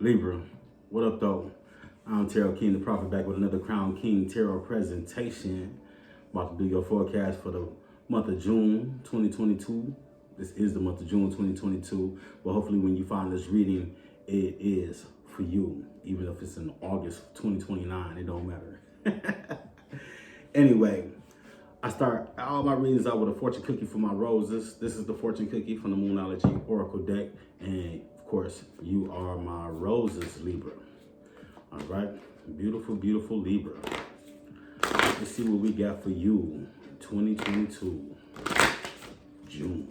Libra, what up though? I'm Tarot King, the Prophet, back with another Crown King Tarot presentation. About to do your forecast for the month of June 2022. This is the month of June 2022, but hopefully when you find this reading, it is for you. Even if it's in August 2029, it don't matter. Anyway, I start all my readings out with a fortune cookie for my roses. This is the fortune cookie from the Moonology Oracle deck. And of course, you are my roses, Libra. All right, beautiful, beautiful Libra. Let's see what we got for you, 2022, June.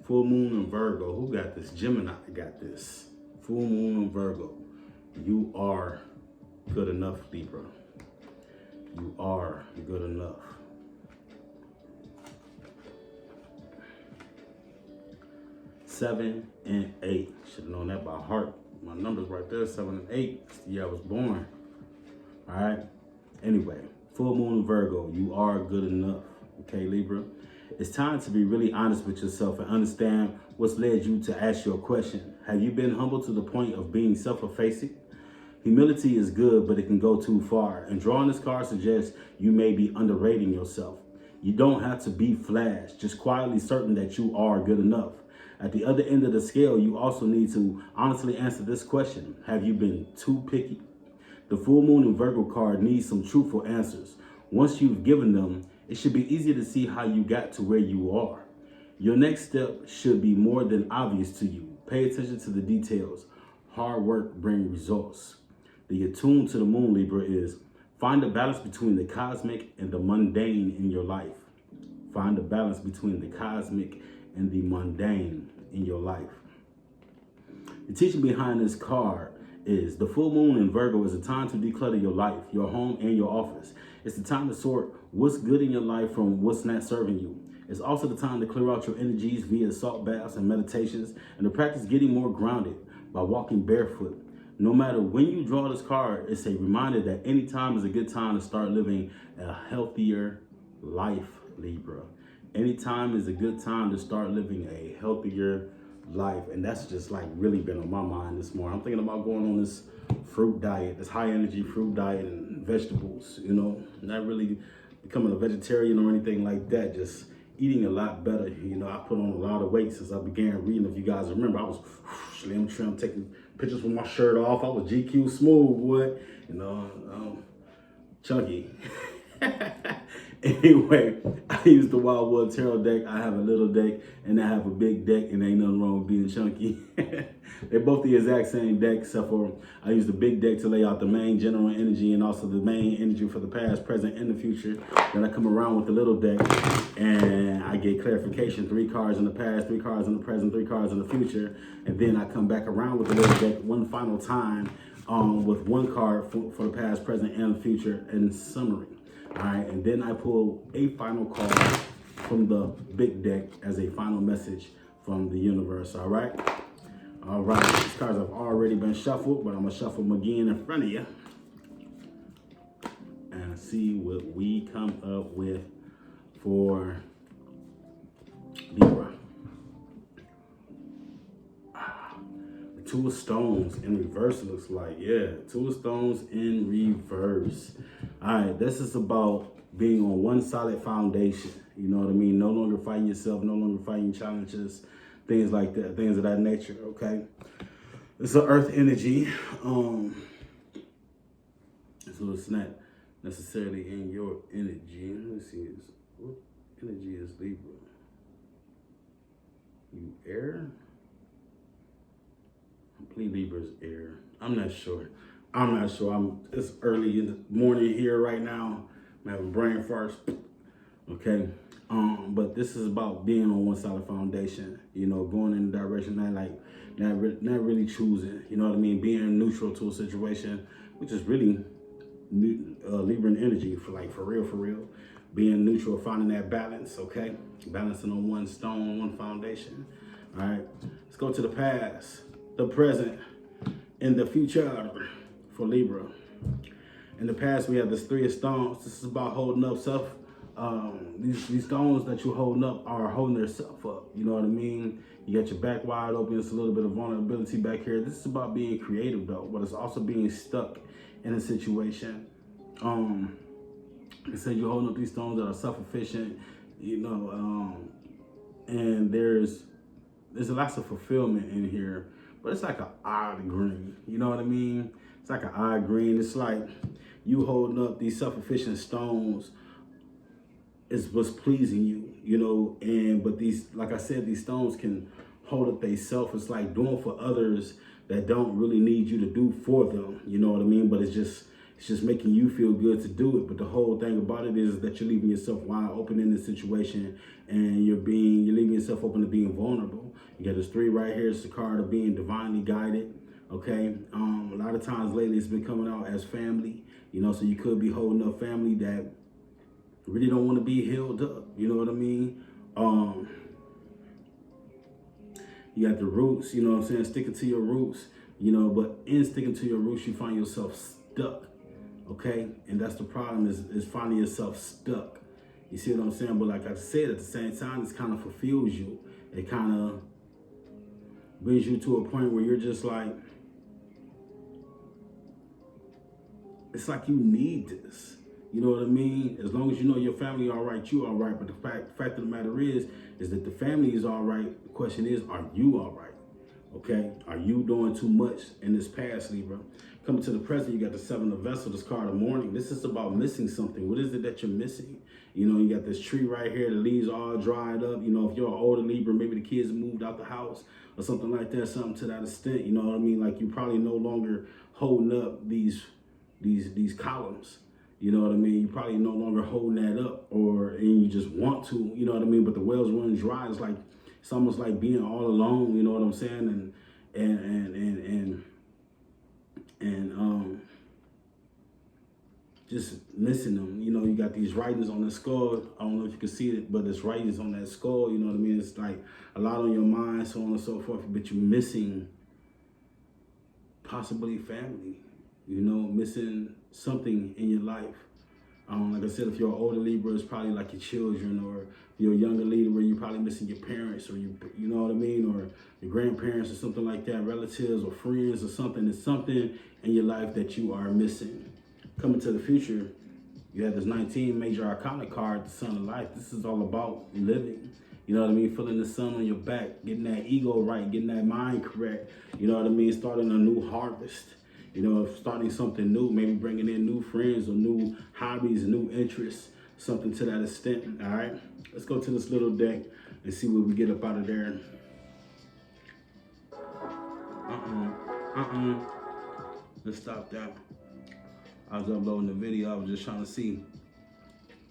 Full moon in Virgo. Who got this? Gemini got this. Full moon in Virgo. You are good enough, Libra. You are good enough. Seven and 8. Should have known that by heart. My numbers right there, 7 and 8. It's the year I was born. All right. Anyway, full moon in Virgo. You are good enough. Okay, Libra. It's time to be really honest with yourself and understand what's led you to ask your question. Have you been humble to the point of being self-effacing? Humility is good, but it can go too far. And drawing this card suggests you may be underrating yourself. You don't have to be flash, just quietly certain that you are good enough. At the other end of the scale, you also need to honestly answer this question. Have you been too picky? The full moon in Virgo card needs some truthful answers. Once you've given them, it should be easier to see how you got to where you are. Your next step should be more than obvious to you. Pay attention to the details. Hard work brings results. The attuned to the moon, Libra, is find a balance between the cosmic and the mundane in your life. Find a balance between the cosmic and the mundane in your life. The teaching behind this card is the full moon in Virgo is a time to declutter your life, your home, and your office. It's the time to sort what's good in your life from what's not serving you. It's also the time to clear out your energies via salt baths and meditations, and to practice getting more grounded by walking barefoot. No matter when you draw this card, it's a reminder that any time is a good time to start living a healthier life, Libra. Any time is a good time to start living a healthier life. And that's just like really been on my mind this morning. I'm thinking about going on this fruit diet, this high energy fruit diet and vegetables, you know, not really becoming a vegetarian or anything like that, just eating a lot better. You know, I put on a lot of weight since I began reading. If you guys remember, I was slim trim, taking pictures with my shirt off. I was GQ smooth, boy, you know, chunky. Anyway, I use the Wildwood Tarot deck. I have a little deck and I have a big deck, and ain't nothing wrong with being chunky. They're both the exact same deck, except for I use the big deck to lay out the main general energy and also the main energy for the past, present, and the future. Then I come around with the little deck and I get clarification. 3 cards in the past, 3 cards in the present, 3 cards in the future. And then I come back around with the little deck one final time with 1 card for the past, present, and the future in summary. All right, and then I pull a final card from the big deck as a final message from the universe. All right. All right, these cards have already been shuffled, but I'm gonna shuffle them again in front of you and see what we come up with for Libra. The 2 of Stones in reverse, it looks like. Yeah, 2 of Stones in reverse. All right, this is about being on one solid foundation. You know what I mean? No longer fighting yourself, no longer fighting challenges, things like that, things of that nature, okay? It's an earth energy. So it's not necessarily in your energy. Let's see, what energy is Libra? You air? I believe Libra's air. I'm not sure. It's early in the morning here right now. I'm having brain farts. Okay. But this is about being on one solid foundation, you know, going in the direction not really choosing, you know what I mean? Being neutral to a situation, which is really Libran energy for real. Being neutral, finding that balance, okay? Balancing on one stone, one foundation. All right. Let's go to the past, the present, and the future for Libra. In the past, we have this 3 of Stones. This is about holding up self these stones that you're holding up are holding themselves up. You know what I mean? You got your back wide open. It's a little bit of vulnerability back here. This is about being creative though, but it's also being stuck in a situation. It said you're holding up these stones that are self-efficient, you know, and there's lots of fulfillment in here, but it's like an odd green. You know what I mean? It's like an odd green. It's like you holding up these self-efficient stones is what's pleasing you, you know, but these, like I said, these stones can hold up they self. It's like doing for others that don't really need you to do for them, you know what I mean? But it's just making you feel good to do it. But the whole thing about it is that you're leaving yourself wide open in this situation, and you're leaving yourself open to being vulnerable. You got this 3 right here. It's the card of being divinely guided. Okay. A lot of times lately it's been coming out as family, you know, so you could be holding up family that really don't want to be held up. You know what I mean? You got the roots, you know what I'm saying? Sticking to your roots, you know, but in sticking to your roots, you find yourself stuck. Okay. And that's the problem is finding yourself stuck. You see what I'm saying? But like I said, at the same time, this kind of fulfills you. It kind of brings you to a point where you're just like, it's like you need this. You know what I mean? As long as you know your family all right, you all right. But the fact of the matter is that the family is all right. The question is, are you all right? Okay? Are you doing too much in this past, Libra? Coming to the present, you got the 7 of Vessels, this card of mourning. This is about missing something. What is it that you're missing? You know, you got this tree right here. The leaves all dried up. You know, if you're an older Libra, maybe the kids moved out the house or something like that, something to that extent. You know what I mean? Like you probably no longer holding up these columns. You know what I mean? You probably no longer holding that up, and you just want to, you know what I mean? But the wells run dry. It's almost like being all alone, you know what I'm saying? And just missing them. You know, you got these writings on the skull. I don't know if you can see it, but there's writings on that skull, you know what I mean? It's like a lot on your mind, so on and so forth, but you're missing possibly family, you know, missing something in your life. Like I said, if you're an older Libra, it's probably like your children, or if you're a younger Libra, you're probably missing your parents, or you know what I mean, or your grandparents or something like that, relatives or friends or something. It's something in your life that you are missing. Coming to the future, you have this 19 major arcana card, the Sun of Life. This is all about living. You know what I mean? Feeling the sun on your back, getting that ego right, getting that mind correct. You know what I mean? Starting a new harvest. You know, starting something new, maybe bringing in new friends or new hobbies, new interests, something to that extent. All right, let's go to this little deck and see what we get up out of there. Let's stop that. I was uploading the video. I was just trying to see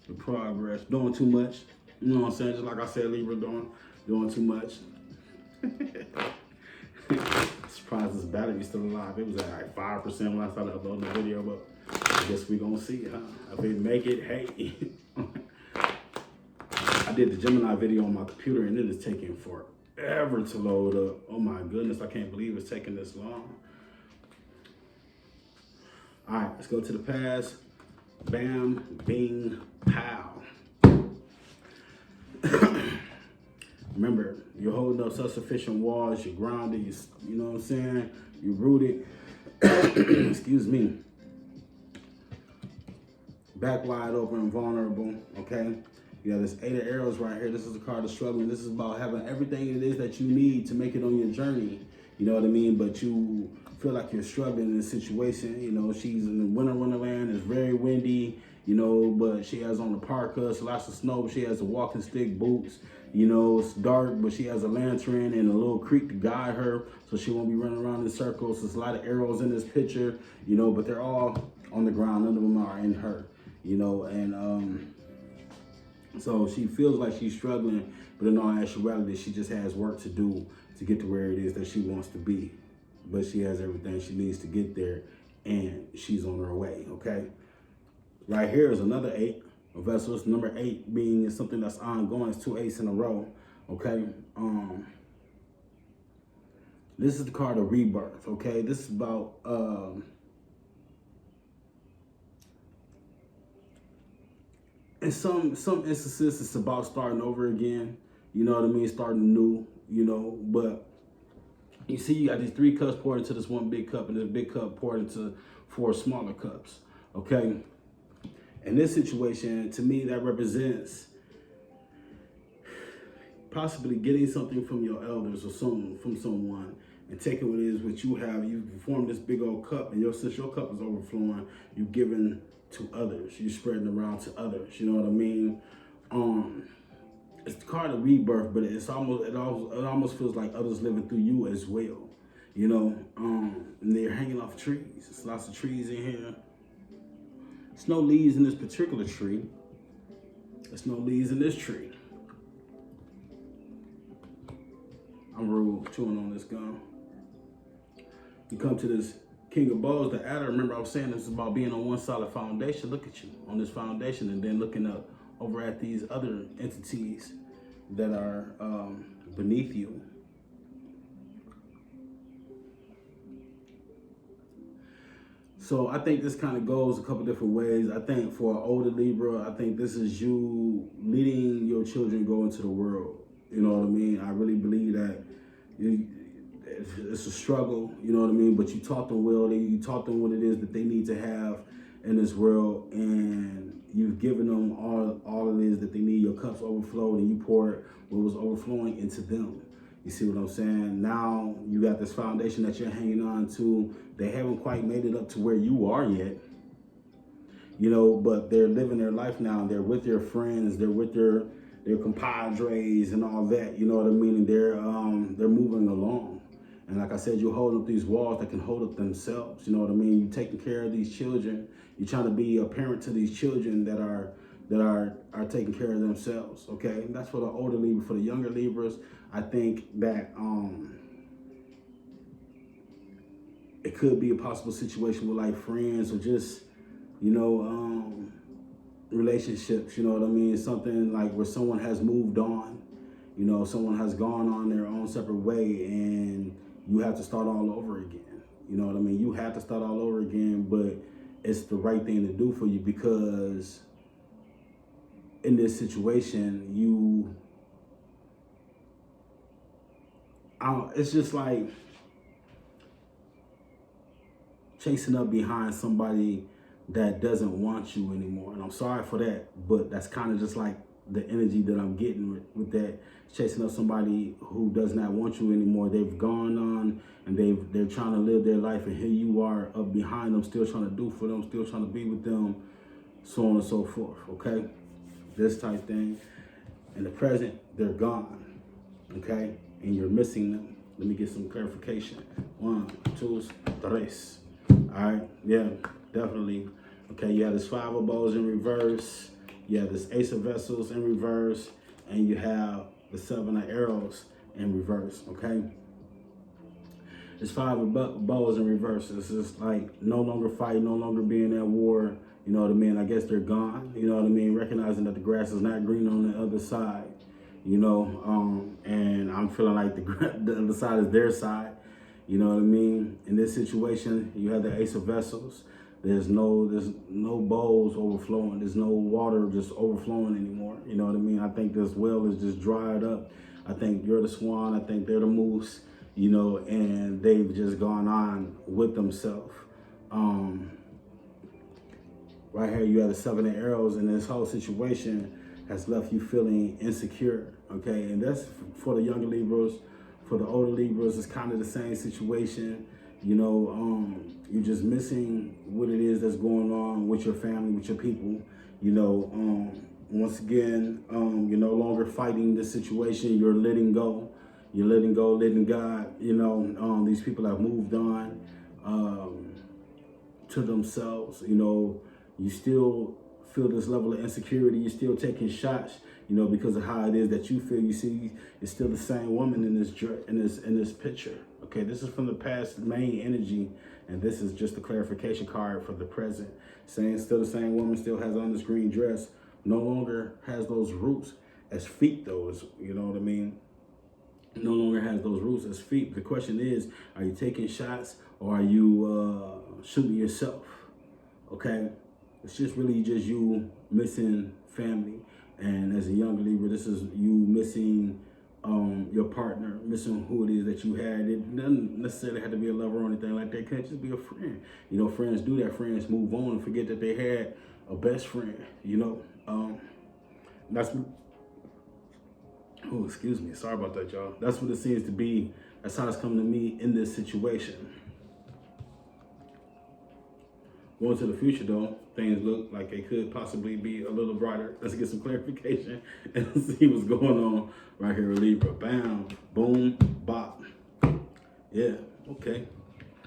the progress. Doing too much. You know what I'm saying? Just like I said, Libra, doing too much. Surprised this battery's still alive. It was at like 5% when I started uploading the video, but I guess we gonna see, huh? If it make it, hey. I did the Gemini video on my computer and it is taking forever to load up. Oh my goodness, I can't believe it's taking this long. All right, let's go to the past. Bam, bing, pow. Remember, you're holding up self-sufficient walls, you're grounded, you know what I'm saying? You're rooted. Excuse me. Back wide open and vulnerable, okay? You got this 8 of Arrows right here. This is the card of struggling. This is about having everything it is that you need to make it on your journey. You know what I mean? But you feel like you're struggling in this situation. You know, she's in the winter wonderland. It's very windy, you know, but she has on the parka, so lots of snow. She has the walking stick boots. You know, it's dark, but she has a lantern and a little creek to guide her, so she won't be running around in circles. There's a lot of arrows in this picture, you know, but they're all on the ground. None of them are in her, you know, and so she feels like she's struggling, but in all actuality, she just has work to do to get to where it is that she wants to be. But she has everything she needs to get there, and she's on her way, okay? Right here is another 8 of Vessels. Number 8 being something that's ongoing. It's 2 8s in a row, okay? This is the card of rebirth, okay? This is about in some instances, it's about starting over again. You know what I mean? Starting new. You know, but you see, you got these 3 cups poured into this one big cup, and this big cup poured into 4 smaller cups. Okay. In this situation, to me, that represents possibly getting something from your elders or from someone and taking what it is what you have. You formed this big old cup, and since your cup is overflowing, you've given to others. You're spreading around to others. You know what I mean? It's the card of rebirth, but it almost feels like others living through you as well. You know, and they're hanging off trees. There's lots of trees in here. There's no leaves in this particular tree. There's no leaves in this tree. I'm rude, chewing on this gum. You come to this King of Bowls, the adder. Remember I was saying this is about being on one solid foundation. Look at you on this foundation, and then looking up over at these other entities that are beneath you. So I think this kind of goes a couple different ways. I think for an older Libra, I think this is you leading your children go into the world. You know what I mean? I really believe that it's a struggle, you know what I mean? But you taught them well. You taught them what it is that they need to have in this world, and you've given them all it is that they need. Your cups overflowed, and you poured what was overflowing into them. You see what I'm saying? Now you got this foundation that you're hanging on to. They haven't quite made it up to where you are yet, you know, but they're living their life now. They're with their friends. They're with their compadres and all that. You know what I mean? And they're moving along. And like I said, you're holding up these walls that can hold up themselves. You know what I mean? You're taking care of these children. You're trying to be a parent to these children that are taking care of themselves. Okay, and that's for the older Libra. For the younger Libras, I think that it could be a possible situation with like friends or just, you know, relationships. You know what I mean? Something like where someone has moved on. You know, someone has gone on their own separate way, and you have to start all over again. You know what I mean? You have to start all over again, but it's the right thing to do for you, because in this situation, it's just like chasing up behind somebody that doesn't want you anymore. And I'm sorry for that, but that's kind of just like the energy that I'm getting with that. Chasing up somebody who does not want you anymore. They've gone on and they're trying to live their life, and here you are up behind them, still trying to do for them, still trying to be with them, so on and so forth. Okay, this type thing. In the present, they're gone. Okay, and you're missing them. Let me get some clarification. 1, 2, 3. All right, yeah, definitely. Okay, you have this 5 of Bowls in reverse. You have this Ace of Vessels in reverse, and you have the 7 of Arrows in reverse. Okay, this 5 of Bowls in reverse. It's just like no longer fighting, no longer being at war. You know what I mean? I guess they're gone. You know what I mean? Recognizing that the grass is not green on the other side. You know, and I'm feeling like the other side is their side. You know what I mean? In this situation, you have the Ace of Vessels. There's no bowls overflowing. There's no water just overflowing anymore. You know what I mean? I think this well is just dried up. I think you're the swan. I think they're the moose. You know, and they've just gone on with themselves. Right here, you have the 7 of Arrows, and this whole situation has left you feeling insecure. Okay, and that's for the younger Libras. For the older Libras, it's kind of the same situation. You know, you're just missing what it is that's going on with your family, with your people. You know, once again, you're no longer fighting this situation. You're letting go. You're letting go, letting God. You know, these people have moved on to themselves. You know, you still feel this level of insecurity. You're still taking shots, you know, because of how it is that you feel. You see, it's still the same woman in this picture. Okay, this is from the past main energy, and this is just a clarification card for the present. Saying still the same woman, still has on this green dress, no longer has those roots as feet, though. You know what I mean? No longer has those roots as feet. The question is, are you taking shots or are you shooting yourself? Okay, It's just really just you missing family. And as a young Libra, this is you missing your partner, missing who it is that you had. It doesn't necessarily have to be a lover or anything like that. It can't just be a friend. You know, friends do that. Friends move on and forget that they had a best friend. You know, that's what, oh, excuse me. Sorry about that, y'all. That's what it seems to be. That's how it's coming to me in this situation. Going to the future, though, things look like they could possibly be a little brighter. Let's get some clarification and see what's going on right here with Libra. Bam, boom, bop. Yeah, okay.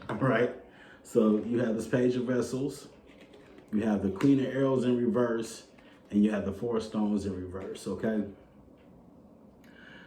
All right. So you have this Page of Vessels. You have the Queen of Arrows in reverse. And you have the Four of Stones in reverse, okay?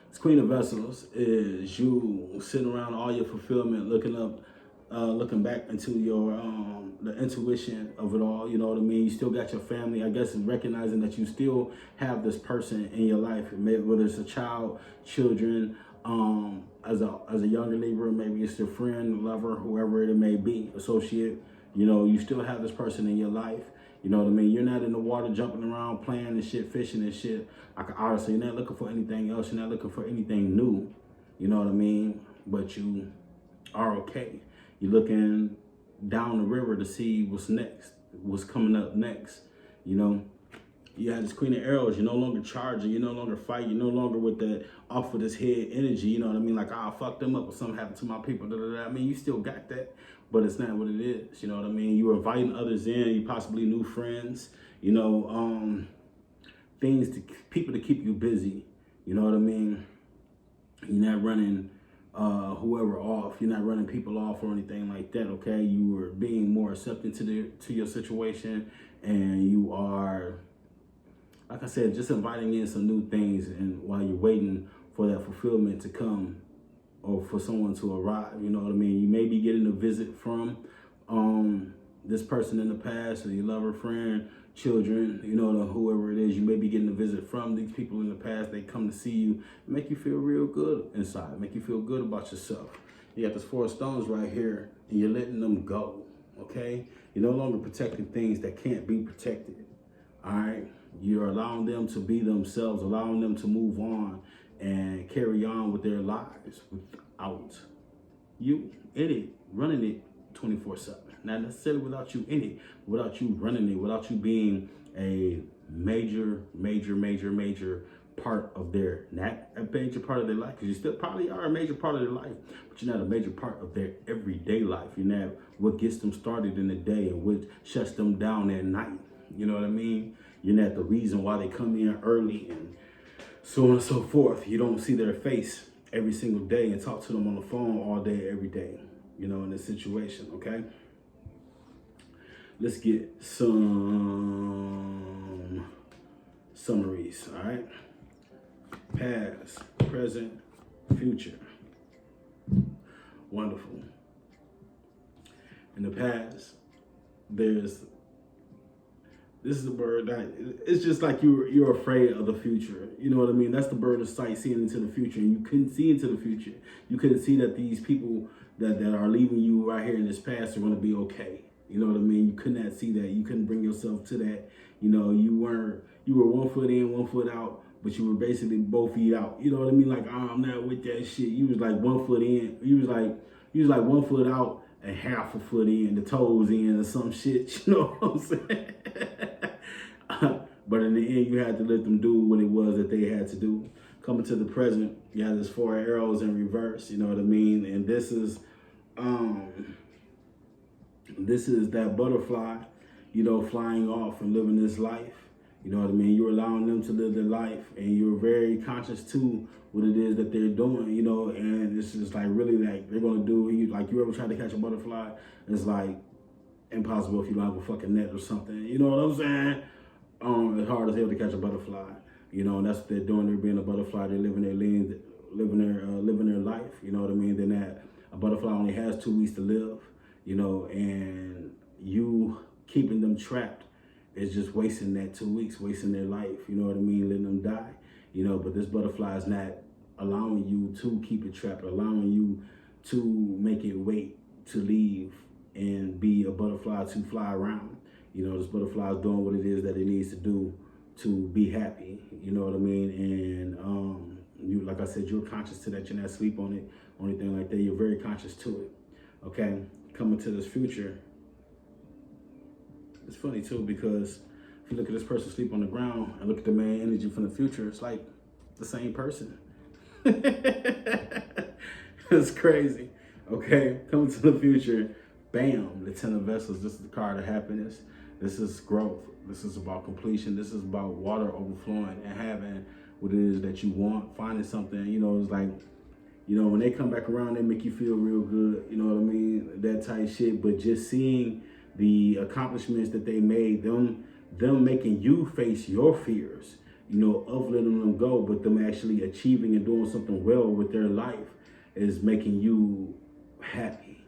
This Queen of Vessels is you sitting around all your fulfillment, looking back into your the intuition of it all. You know what I mean? You still got your family. I guess recognizing that you still have this person in your life, whether it's a child, children, as a younger Libra, maybe it's your friend, lover, whoever it may be, associate. You know, you still have this person in your life. You know what I mean? You're not in the water jumping around, playing and shit, fishing and shit. Honestly, you're not looking for anything else. You're not looking for anything new. You know what I mean? But you are okay. You're looking down the river to see what's next, what's coming up next. You know, you have this Queen of Arrows. You're no longer charging. You're no longer fighting. You're no longer with that off with his head energy. You know what I mean? Like, I'll fuck them up or something happened to my people. Da, da, da. I mean, you still got that, but it's not what it is. You know what I mean? You're inviting others in. You possibly new friends. You know, people to keep you busy. You know what I mean? You're not running whoever off. You're not running people off or anything like that. Okay, you are being more accepting to your situation, and you are, like I said, just inviting in some new things. And while you're waiting for that fulfillment to come, or for someone to arrive, you know what I mean? You may be getting a visit from this person in the past, or your lover, friend, children, you know, whoever it is. You may be getting a visit from these people in the past. They come to see you, make you feel real good inside, make you feel good about yourself. You got this Four of Stones right here, and you're letting them go, okay? You're no longer protecting things that can't be protected, all right? You're allowing them to be themselves, allowing them to move on and carry on with their lives without you in it, running it 24/7. Not necessarily without you in it, without you running it, without you being a major part of their, not a major part of their life, because you still probably are a major part of their life, but you're not a major part of their everyday life. You're not what gets them started in the day and what shuts them down at night. You know what I mean? You're not the reason why they come in early and so on and so forth. You don't see their face every single day and talk to them on the phone all day, every day, you know, in this situation, okay? Let's get some summaries, all right? Past, present, future. Wonderful. In the past, this is the bird that, it's just like you're afraid of the future. You know what I mean? That's the bird of sight, seeing into the future. And you couldn't see into the future. You couldn't see that these people that are leaving you right here in this past are going to be okay. You know what I mean? You could not see that. You couldn't bring yourself to that. You know, you were 1 foot in, 1 foot out, but you were basically both feet out. You know what I mean? Like, oh, I'm not with that shit. You was like 1 foot in. You was like 1 foot out and half a foot in, the toes in or some shit. You know what I'm saying? But in the end, you had to let them do what it was that they had to do. Coming to the present, you have this Four Arrows in reverse. You know what I mean? And this is that butterfly, you know, flying off and living this life. You know what I mean? You're allowing them to live their life, and you're very conscious to what it is that they're doing, you know, and it's just like really like they're gonna do, you ever try to catch a butterfly, it's like impossible if you don't have a fucking net or something. You know what I'm saying? It's hard as hell to catch a butterfly, you know, and that's what they're doing. They're being a butterfly. They're living their lane, living their life. You know what I mean? They're not, a butterfly only has 2 weeks to live, you know, and you keeping them trapped is just wasting that 2 weeks, wasting their life. You know what I mean? Letting them die, you know. But this butterfly is not allowing you to keep it trapped, allowing you to make it wait to leave and be a butterfly to fly around. You know, this butterfly is doing what it is that it needs to do to be happy. You know what I mean? And you, like I said, you're conscious to that. You're not asleep on it or anything like that. You're very conscious to it. Okay, coming to this future. It's funny too, because if you look at this person sleep on the ground and look at the man energy from the future, it's like the same person. It's crazy. Okay, coming to the future, bam, the 10 of vessels. This is the card of happiness. This is growth. This is about completion. This is about water overflowing and having what it is that you want, finding something. You know, it's like, you know, when they come back around, they make you feel real good. You know what I mean? That type shit. But just seeing the accomplishments that they made, them making you face your fears, you know, of letting them go, but them actually achieving and doing something well with their life is making you happy.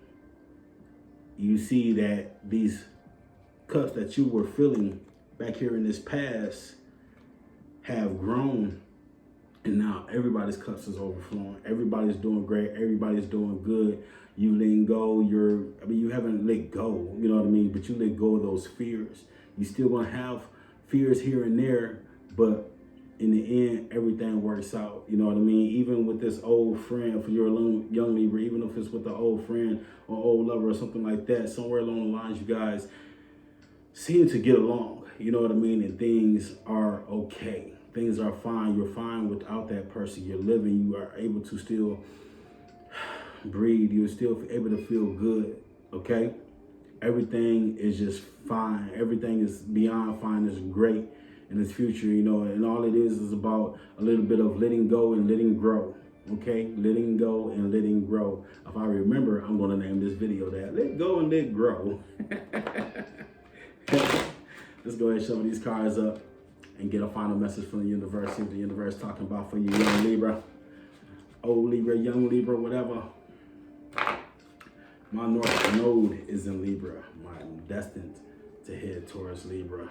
You see that these cups that you were filling back here in this past have grown, and now everybody's cups is overflowing. Everybody's doing great. Everybody's doing good. You letting go. You haven't let go, you know what I mean? But you let go of those fears. You still gonna have fears here and there, but in the end, everything works out. You know what I mean? Even with this old friend, for your young Libra, even if it's with an old friend or old lover or something like that, somewhere along the lines, you guys seem to get along. You know what I mean? And things are okay. Things are fine. You're fine without that person. You're living. You are able to still breathe. You're still able to feel good. Okay? Everything is just fine. Everything is beyond fine. It's great in this future, you know, and all it is about a little bit of letting go and letting grow. Okay? Letting go and letting grow. If I remember, I'm going to name this video that. Let go and let grow. Let's go ahead and shuffle these cards up and get a final message from the universe. See what the universe is talking about for you, young Libra. Old Libra, young Libra, whatever. My North Node is in Libra. I'm destined to head towards Libra.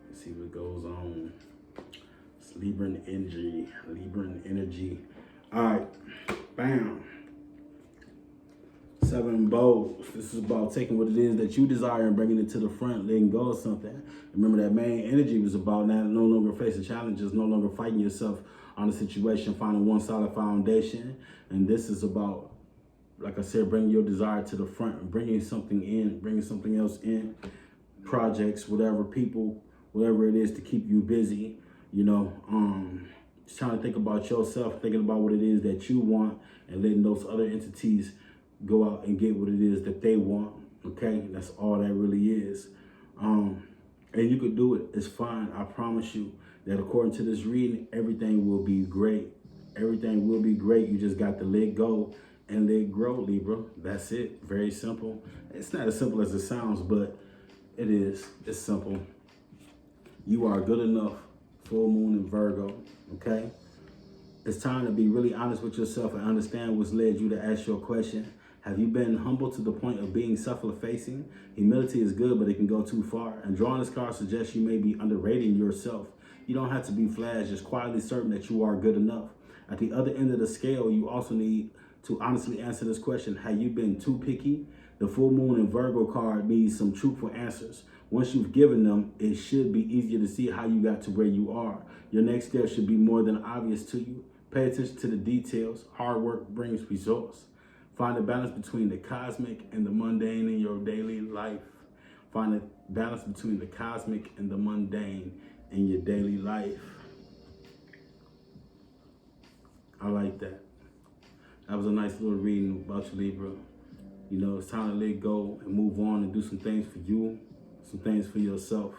Let's see what goes on. It's Libran energy. Libran energy. All right. Bam. 7 bows. This is about taking what it is that you desire and bringing it to the front, letting go of something. Remember, that main energy was about no longer facing challenges, no longer fighting yourself on a situation, finding one solid foundation. And this is about, like I said, bringing your desire to the front, bringing something in, bringing something else in, projects, whatever, people, whatever it is to keep you busy, you know, just trying to think about yourself, thinking about what it is that you want, and letting those other entities go out and get what it is that they want. Okay, that's all that really is. And you could do it. It's fine. I promise you that according to this reading, everything will be great. Everything will be great. You just got to let go and let grow, Libra. That's it. Very simple. It's not as simple as it sounds, but it is. It's simple. You are good enough. Full moon in Virgo. Okay. It's time to be really honest with yourself and understand what's led you to ask your question. Have you been humble to the point of being self-effacing? Humility is good, but it can go too far. And drawing this card suggests you may be underrating yourself. You don't have to be flash, just quietly certain that you are good enough. At the other end of the scale, you also need to honestly answer this question. Have you been too picky? The full moon in Virgo card needs some truthful answers. Once you've given them, it should be easier to see how you got to where you are. Your next step should be more than obvious to you. Pay attention to the details. Hard work brings results. Find a balance between the cosmic and the mundane in your daily life. Find a balance between the cosmic and the mundane in your daily life. I like that. That was a nice little reading about you, Libra. You know, it's time to let go and move on and do some things for you, some things for yourself.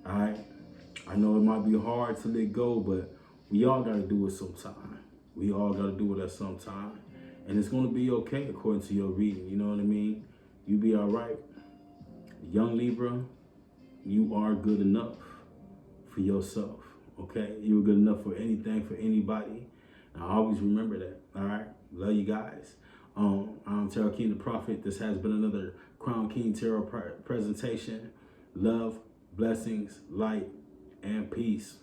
All right? I know it might be hard to let go, but we all got to do it sometime. We all got to do it at some time. And it's going to be okay according to your reading. You know what I mean? You be all right. Young Libra, you are good enough for yourself. Okay? You're good enough for anything, for anybody. And I always remember that. All right? Love you guys. I'm Tarot King the Prophet. This has been another Crown King Tarot presentation. Love, blessings, light, and peace.